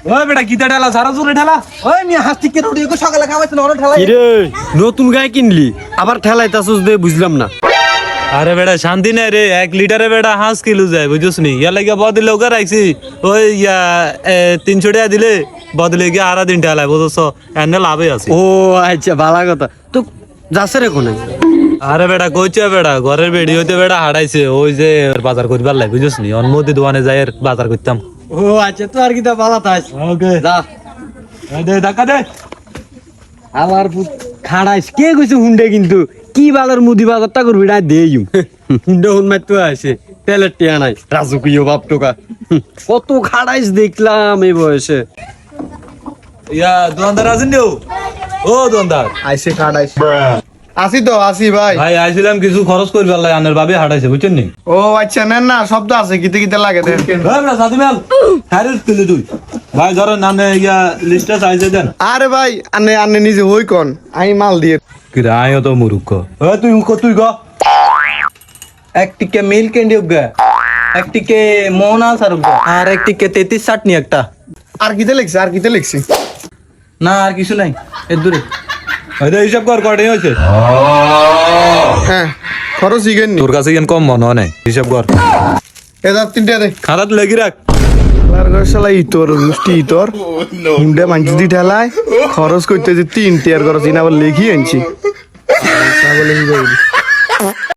ওই বেটা কিতা ঠেলা সারা জোরে ঠেলা। ওই মিয়া হাস্তিকের রুটি সকালে খাওয়াইছেন অনেক ঠেলা। কিরে নতুন গায়ে কিনলি আবার ঠেলাইতাছস দে বুঝলাম না। আরে বেটা শান্তি নাই রে, 1 লিটারে বেটা 5 কিলো যায় বুঝছস নি। ইয়া লাগে বদলে ওকে রাখছি ওই 300 টাকা দিলে বদলে গিয়ে আরা দিন ঠেলায় বুঝছস, এনে লাভে আছে। ও আচ্ছা ভালো কথা তো যাচ্ছে রে কোনে? আরে বেটা কইছে বেটা ঘরের বেড়ি হইতে বেটা হারাইছে ওই যে বাজার করবার লাই বুঝছস নি। অনুমতি দোকানে যাই আর বাজার করতাম। ও আচ্ছা তো আর কিটা ভালো থাস। ওকে যা দে ধাক্কা দে। আবার খাড়াইস কে কইছে হুন্ডে কিন্তু কি বাজার মুদি বাজারটা করবি না দেইম হুন্ডে হুন মাইতো আছে তেলের টিয়া নাই রাজকীয় বাপ টোকা কত খাড়াইস দেখলাম এই বয়সে। ইয়া দোকানদার আছেন নি? ও দোকানদার আইসে কার্ড আইসে। আসি তো আসি ভাই। ভাই আইছিলাম কিছু খরচ করবার লাই, আনের ভাবে হাঁটাইছে বুঝছেন নি। ও আচ্ছা নেন না শব্দ আছে কিতে কিতে লাগে দেখেন। ভাই বেটা সাদিমাল হ্যারিস তুই তুই ভাই ধরো নানে ইয়া লিস্টটা সাইজে দেন। আরে ভাই আনে আনে নিজে হই কোন আমি মাল দিয়ে। কি রে আয়ো তো মুরুক্ষ। এ তুই গ এক টিকে মিল্ক ক্যান্ডি উগা, এক টিকে মোহনা সার উগা, আর এক টিকে 33 চাটনি একটা। আর কিতে লিখছি আর কিতে লিখছি? না আর কিছু নাই এর দূরে। এই হিসাব কর কটাই হয়েছে। হ্যাঁ খরচ ইগেন নি। তোর কাছে কেন কম মনে হয় হিসাব কর। এটা তিনটা দে। খাতাত লেগে রাখ। আর গসলা ইতর মুষ্টি ইতর হুন্ডে মাঞ্জি দি ঠেলায় খরচ করতে যে 3 টিয়ার খরচ ইনা আবার লিখি আনছি। তাহলে